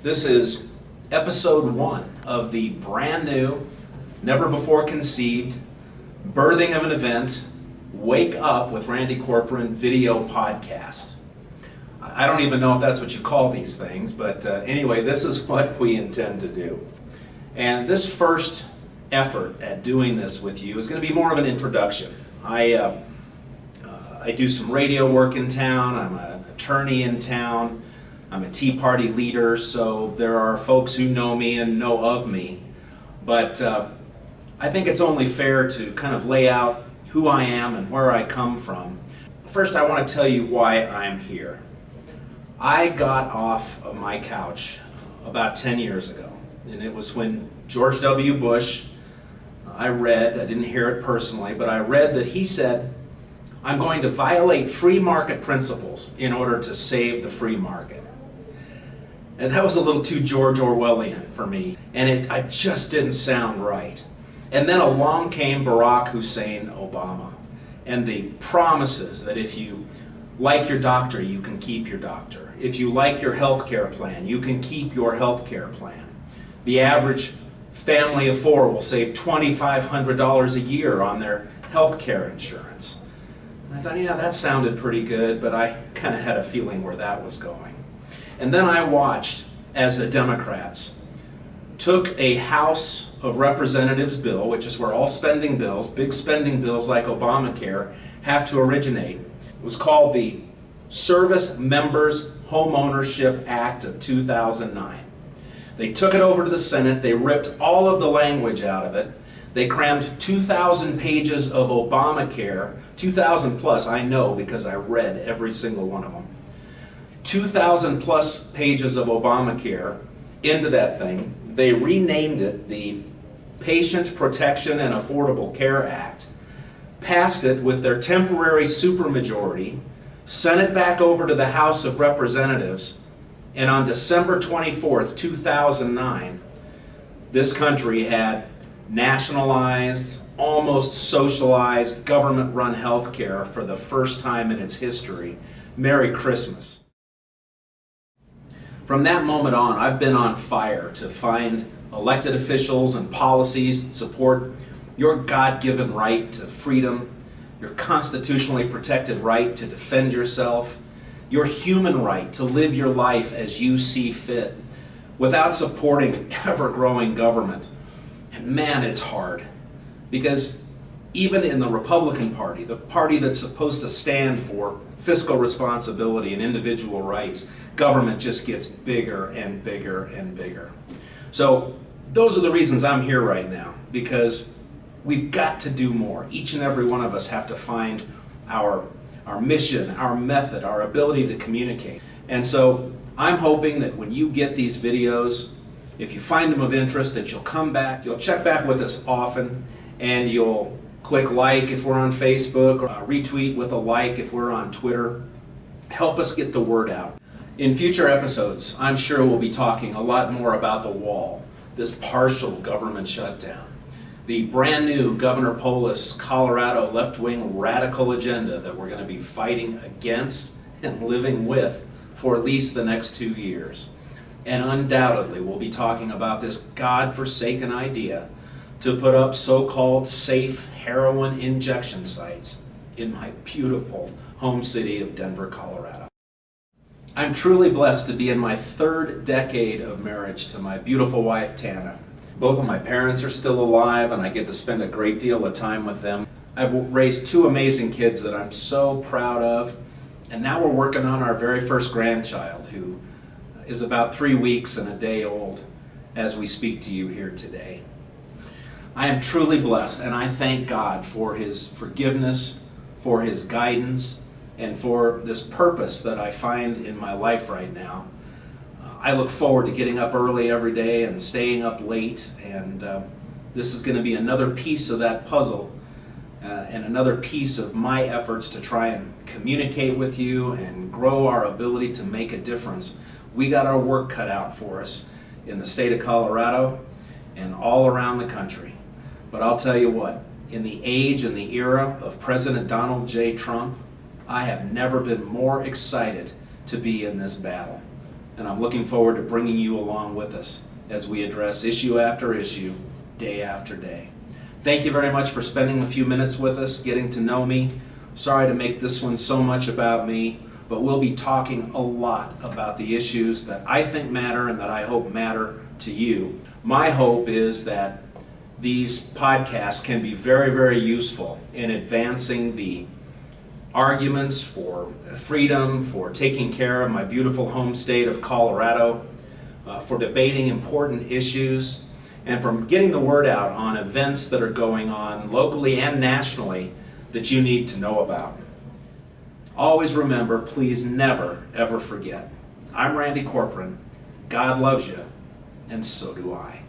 This is episode 1 of the brand new, never before conceived, birthing of an event, Wake Up with Randy Corporon video podcast. I don't even know if that's what you call these things, but anyway, this is what we intend to do. And this first effort at doing this with you is going to be more of an introduction. I do some radio work in town. I'm an attorney in town. I'm a Tea Party leader, so there are folks who know me and know of me. But I think it's only fair to kind of lay out who I am and where I come from. First, I want to tell you why I'm here. I got off of my couch about 10 years ago, and it was when George W. Bush, I didn't hear it personally, but I read that he said, "I'm going to violate free market principles in order to save the free market." And that was a little too George Orwellian for me, and I just didn't sound right. And then along came Barack Hussein Obama, and the promises that if you like your doctor, you can keep your doctor. If you like your health care plan, you can keep your health care plan. The average family of 4 will save $2,500 a year on their health care insurance. And I thought, yeah, that sounded pretty good, but I kind of had a feeling where that was going. And then I watched as the Democrats took a House of Representatives bill, which is where all spending bills, big spending bills like Obamacare, have to originate. It was called the Service Members Homeownership Act of 2009. They took it over to the Senate, they ripped all of the language out of it, they crammed 2,000 pages of Obamacare, 2,000 plus, I know because I read every single one of them, 2,000 plus pages of Obamacare into that thing. They renamed it the Patient Protection and Affordable Care Act, passed it with their temporary supermajority, sent it back over to the House of Representatives, and on December 24th, 2009, this country had nationalized, almost socialized, government-run health care for the first time in its history. Merry Christmas. From that moment on, I've been on fire to find elected officials and policies that support your God-given right to freedom, your constitutionally protected right to defend yourself, your human right to live your life as you see fit, without supporting ever-growing government. And man, it's hard, because even in the Republican Party, the party that's supposed to stand for fiscal responsibility and individual rights, government just gets bigger and bigger and bigger. So those are the reasons I'm here right now, because we've got to do more. Each and every one of us have to find our mission, our method, our ability to communicate. And so I'm hoping that when you get these videos, if you find them of interest, that you'll come back, you'll check back with us often, and you'll click like if we're on Facebook, or retweet with a like if we're on Twitter. Help us get the word out. In future episodes, I'm sure we'll be talking a lot more about the wall, this partial government shutdown, the brand new Governor Polis, Colorado left-wing radical agenda that we're going to be fighting against and living with for at least the next 2 years. And undoubtedly, we'll be talking about this God-forsaken idea to put up so-called safe heroin injection sites in my beautiful home city of Denver, Colorado. I'm truly blessed to be in my 3rd decade of marriage to my beautiful wife, Tana. Both of my parents are still alive, and I get to spend a great deal of time with them. I've raised 2 amazing kids that I'm so proud of, and now we're working on our very first grandchild, who is about 3 weeks and a day old as we speak to you here today. I am truly blessed, and I thank God for His forgiveness, for His guidance, and for this purpose that I find in my life right now. I look forward to getting up early every day and staying up late, and this is going to be another piece of that puzzle and another piece of my efforts to try and communicate with you and grow our ability to make a difference. We got our work cut out for us in the state of Colorado and all around the country. But I'll tell you what, in the age and the era of President Donald J. Trump, I have never been more excited to be in this battle. and I'm looking forward to bringing you along with us as we address issue after issue, day after day. Thank you very much for spending a few minutes with us, getting to know me. Sorry to make this one so much about me, but we'll be talking a lot about the issues that I think matter and that I hope matter to you. My hope is that these podcasts can be very, very useful in advancing the arguments for freedom, for taking care of my beautiful home state of Colorado, for debating important issues, and for getting the word out on events that are going on locally and nationally that you need to know about. Always remember, please never, ever forget. I'm Randy Corporon. God loves you, and so do I.